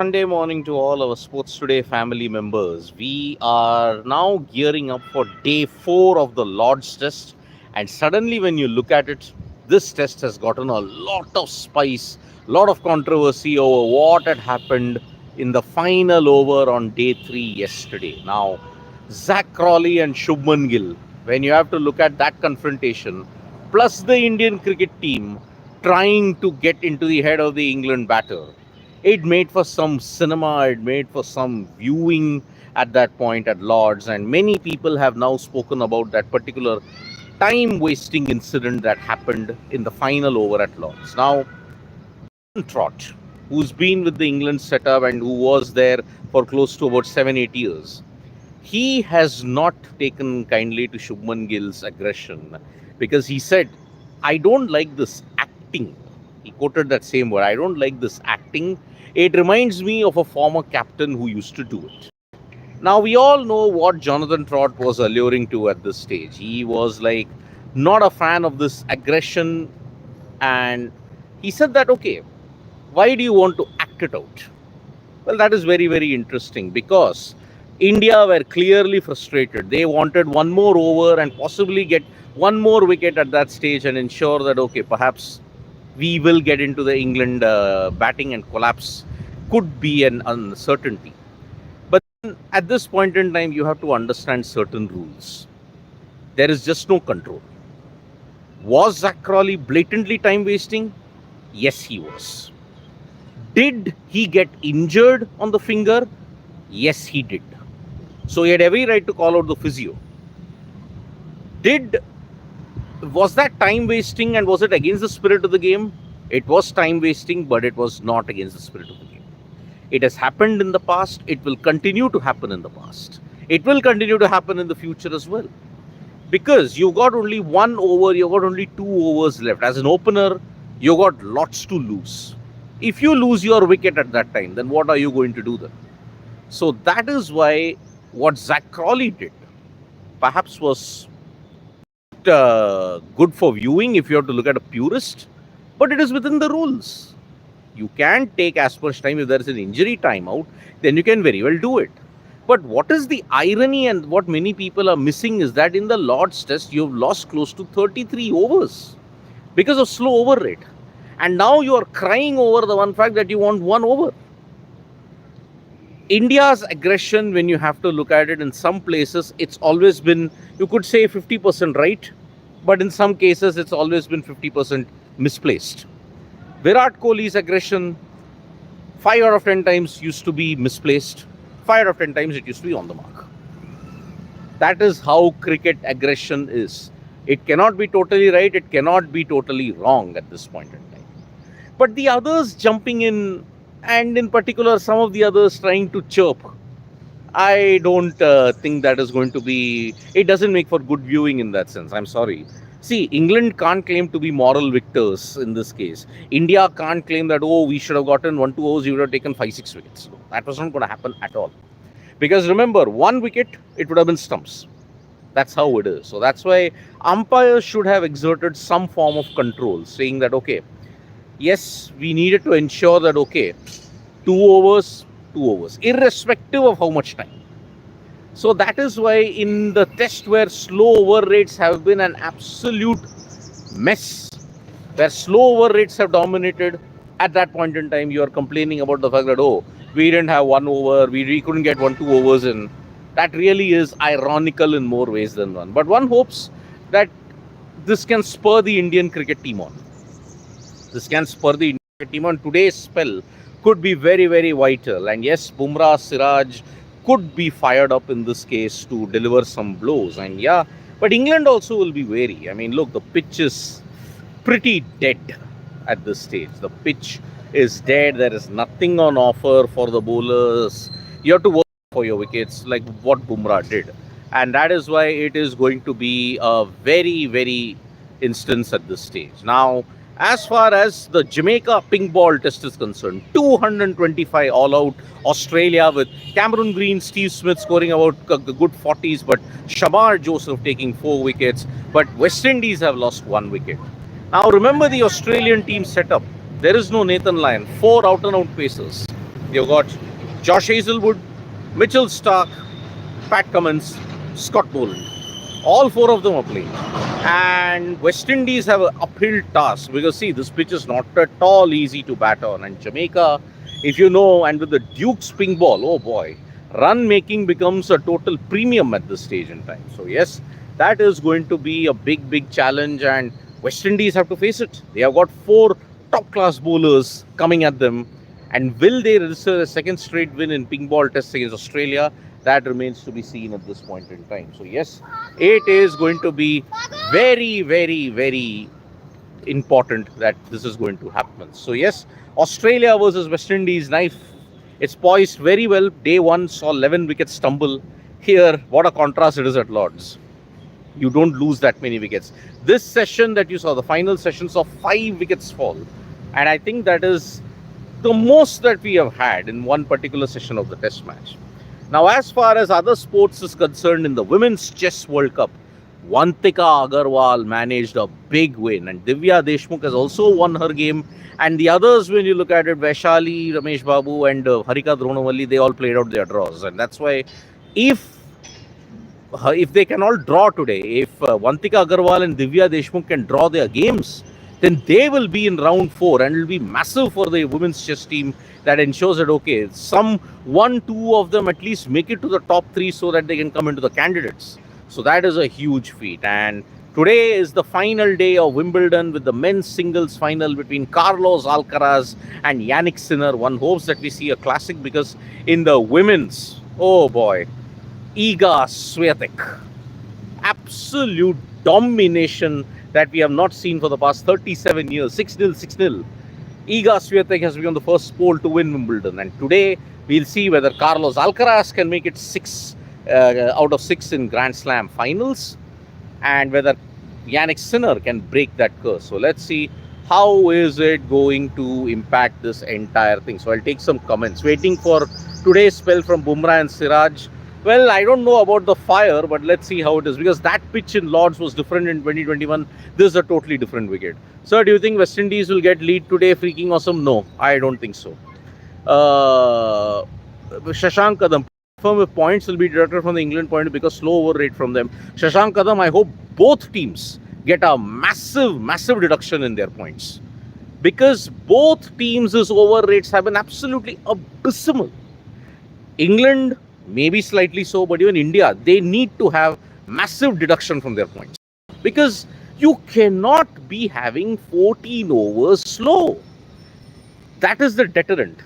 Sunday morning to all our Sports Today family members. We are now gearing up for day 4 of the Lord's Test, and suddenly, when you look at it, this test has gotten a lot of spice, lot of controversy over what had happened in the final over on day 3 yesterday. Now, Zak Crawley and Shubman Gill, when you have to look at that confrontation, plus the Indian cricket team trying to get into the head of the England batter, it made for some cinema, it made for some viewing at that point at Lords, and many people have now spoken about that particular time wasting incident that happened in the final over at Lords. Now, Jonathan Trott, who's been with the England setup and who was there for close to about 7-8 years, he has not taken kindly to Shubman Gill's aggression because he said, I don't like this acting. He quoted that same word, I don't like this acting. It reminds me of a former captain who used to do it. Now, we all know what Jonathan Trott was alluring to at this stage. He was like not a fan of this aggression, and he said that, okay, why do you want to act it out? Well, that is very, very interesting because India were clearly frustrated. They wanted one more over and possibly get one more wicket at that stage and ensure that, okay, perhaps we will get into the England batting and collapse could be an uncertainty. But at this point in time, you have to understand certain rules. There is just no control. Was Zak Crawley blatantly time wasting? Yes, he was. Did he get injured on the finger? Yes, he did. So he had every right to call out the physio. Was that time wasting and was it against the spirit of the game? It was time wasting, but it was not against the spirit of the game. It has happened in the past. It will continue to happen in the past. It will continue to happen in the future as well. Because you got only one over, you got only 2 overs left. As an opener, you got lots to lose. If you lose your wicket at that time, then what are you going to do then? So that is why what Zak Crawley did perhaps was good for viewing if you have to look at a purist, but it is within the rules. You can take as much time. If there is an injury timeout, then you can very well do it. But what is the irony and what many people are missing is that in the Lord's Test, you've lost close to 33 overs because of slow over rate. And now you are crying over the one fact that you want 1 over. India's aggression, when you have to look at it, in some places, it's always been, you could say 50% right, but in some cases, it's always been 50% misplaced. Virat Kohli's aggression, 5 out of 10 times used to be misplaced. 5 out of 10 times it used to be on the mark. That is how cricket aggression is. It cannot be totally right, it cannot be totally wrong at this point in time. But the others jumping in, and in particular some of the others trying to chirp, I don't think that is going to be, it doesn't make for good viewing in that sense. I'm sorry. See, England can't claim to be moral victors in this case. India can't claim that, oh, we should have gotten 1-2 overs, we would have taken 5-6 wickets. No, that was not going to happen at all. Because remember, 1 wicket, it would have been stumps. That's how it is. So that's why umpires should have exerted some form of control, saying that, okay, yes, we needed to ensure that, okay, 2 overs, 2 overs, irrespective of how much time. So that is why in the test where slow over rates have been an absolute mess, where slow over rates have dominated, at that point in time, you are complaining about the fact that, oh, we didn't have 1 over, we couldn't get 1-2 overs in. That really is ironical in more ways than one. But one hopes that this can spur the Indian cricket team on. This can spur the Indian cricket team on. Today's spell could be very, very vital. And yes, Bumrah, Siraj could be fired up in this case to deliver some blows. And yeah, but England also will be wary. I mean, look, the pitch is pretty dead at this stage. The pitch is dead. There is nothing on offer for the bowlers. You have to work for your wickets like what Bumrah did. And that is why it is going to be a very, very instance at this stage. Now, as far as the Jamaica pink ball test is concerned, 225 all out Australia with Cameron Green, Steve Smith scoring about good 40s, but Shamar Joseph taking 4 wickets. But West Indies have lost 1 wicket. Now remember the Australian team setup. There is no Nathan Lyon, 4 out and out pacers. You've got Josh Hazelwood, Mitchell Stark, Pat Cummins, Scott Boland. All four of them are playing. And West Indies have an uphill task because, see, this pitch is not at all easy to bat on. And Jamaica, if you know, and with the Duke's ping ball, oh boy, run making becomes a total premium at this stage in time. So, yes, that is going to be a big, big challenge. And West Indies have to face it. They have got four top-class bowlers coming at them. And will they register a second straight win in ping ball test against Australia? That remains to be seen at this point in time. So yes, it is going to be very, very, very important that this is going to happen. So yes, Australia versus West Indies, knife. It's poised very well. Day one saw 11 wickets tumble. Here, what a contrast it is at Lords. You don't lose that many wickets. This session that you saw, the final session, saw 5 wickets fall. And I think that is the most that we have had in one particular session of the test match. Now, as far as other sports is concerned, in the Women's Chess World Cup, Vantika Agarwal managed a big win, and Divya Deshmukh has also won her game. And the others, when you look at it, Vaishali, Ramesh Babu and Harika Dronavalli, they all played out their draws. And that's why if they can all draw today, if Vantika Agarwal and Divya Deshmukh can draw their games, then they will be in round 4 and it will be massive for the women's chess team. That ensures that, okay, some 1-2 of them at least make it to the top 3 so that they can come into the candidates. So that is a huge feat. And today is the final day of Wimbledon with the men's singles final between Carlos Alcaraz and Yannick Sinner. One hopes that we see a classic, because in the women's, oh boy, Iga Swiatek, absolute domination that we have not seen for the past 37 years. 6-0, 6-0. Iga Swiatek has become the first Pole to win Wimbledon. And today, we'll see whether Carlos Alcaraz can make it 6 out of 6 in Grand Slam finals, and whether Yannick Sinner can break that curse. So let's see how is it going to impact this entire thing. So I'll take some comments. Waiting for today's spell from Bumrah and Siraj. Well, I don't know about the fire, but let's see how it is, because that pitch in Lords was different in 2021. This is a totally different wicket. Sir, do you think West Indies will get lead today? Freaking awesome. No, I don't think so. Shashank Kadam, confirm if points will be deducted from the England point because slow over rate from them. Shashank Kadam, I hope both teams get a massive deduction in their points, because both teams' over rates have been absolutely abysmal. England, maybe slightly so, but even India, they need to have massive deduction from their points, because you cannot be having 14 overs slow. That is the deterrent.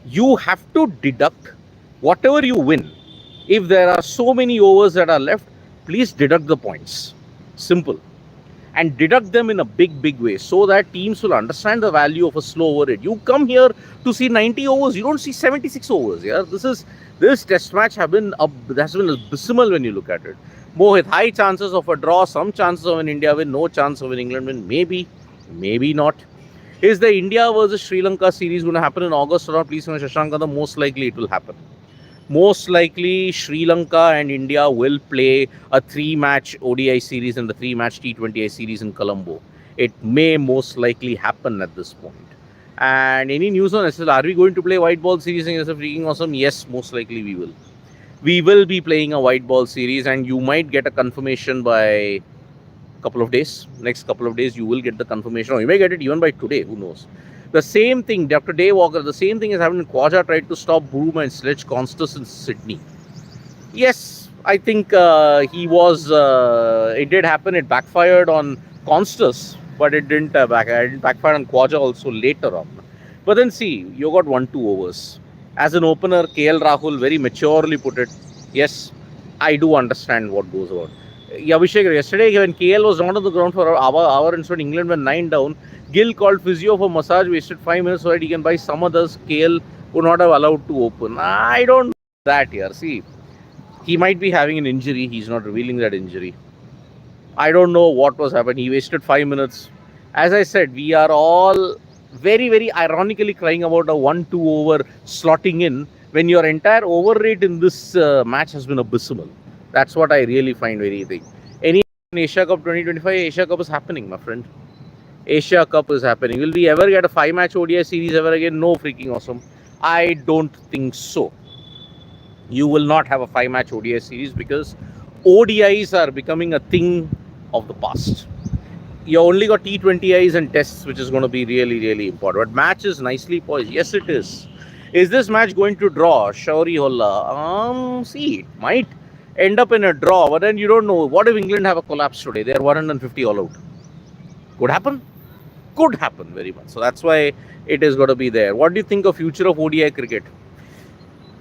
You have to deduct whatever you win. If there are so many overs that are left, please deduct the points. Simple. And deduct them in a big way, so that teams will understand the value of a slow over rate. You come here to see 90 overs, you don't see 76 overs. Yeah, this test match has been abysmal when you look at it. Mohit, high chances of a draw, some chances of an India win, no chance of an England win. Maybe not. Is the India versus Sri Lanka series going to happen in August or not? Please, Shashank, most likely it will happen. Most likely Sri Lanka and India will play a 3-match ODI series and the 3-match T20I series in Colombo. It may most likely happen at this point. And any news on SL? Are we going to play white ball series against a freaking awesome? Yes, most likely we will. We will be playing a white ball series, and you might get a confirmation by a couple of days. Next couple of days, you will get the confirmation, or you may get it even by today. Who knows? The same thing, Dr. Dave Walker, the same thing is happening. Khwaja tried to stop Broom and sledge Constas in Sydney. Yes, I think it did happen. It backfired on Constas, but it didn't backfire on Khwaja also later on. But then see, you got 1-2 overs. As an opener, KL Rahul very maturely put it, yes, I do understand what goes on. Abhishek, yesterday when KL was not on the ground for an hour instead, England went 9 down. Gill called physio for massage, wasted 5 minutes so that he can buy some others. KL would not have allowed to open. I don't know that here. See, he might be having an injury. He's not revealing that injury. I don't know what was happening. He wasted 5 minutes. As I said, we are all very ironically crying about a 1-2 over slotting in when your entire over rate in this match has been abysmal. That's what I really find very thing. Any Asia Cup 2025, Asia Cup is happening, my friend. Asia Cup is happening. Will we ever get a 5-match ODI series ever again? No, freaking awesome. I don't think so. You will not have a 5-match ODI series because ODIs are becoming a thing of the past. You only got T20Is and tests, which is going to be really, really important. But match is nicely poised. Yes, it is. Is this match going to draw? Shauri Holla. See, it might end up in a draw, but then you don't know. What if England have a collapse today? They are 150 all out. Could happen. Could happen very much. So that's why it is going to be there. What do you think of future of ODI cricket?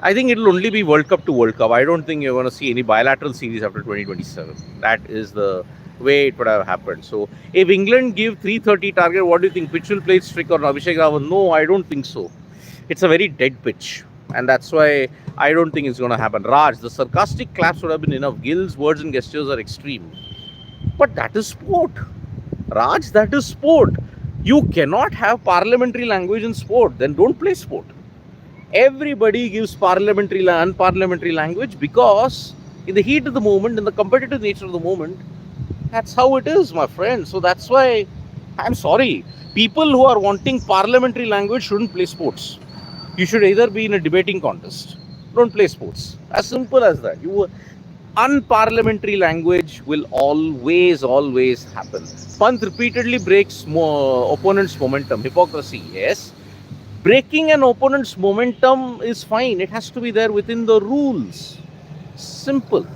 I think it will only be World Cup to World Cup. I don't think you're going to see any bilateral series after 2027. That is the way it would have happened. So if England give 330 target, what do you think? Pitch will play its trick or Abhishek Rawat? No, I don't think so. It's a very dead pitch. And that's why I don't think it's going to happen. Raj, the sarcastic claps would have been enough. Gill's words and gestures are extreme. But that is sport. Raj, that is sport. You cannot have parliamentary language in sport. Then don't play sport. Everybody gives parliamentary and unparliamentary language because in the heat of the moment, in the competitive nature of the moment, that's how it is, my friend. So that's why I'm sorry. People who are wanting parliamentary language shouldn't play sports. You should either be in a debating contest. Don't play sports. As simple as that. Unparliamentary language will always happen. Pant repeatedly breaks opponent's momentum. Hypocrisy, yes. Breaking an opponent's momentum is fine. It has to be there within the rules. Simple.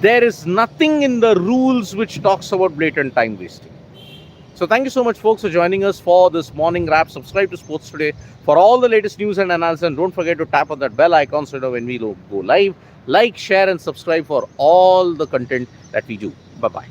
There is nothing in the rules which talks about blatant time wasting. So thank you so much, folks, for joining us for this morning wrap. Subscribe to Sports Today for all the latest news and analysis. And don't forget to tap on that bell icon so that when we go live, like, share and subscribe for all the content that we do. Bye-bye.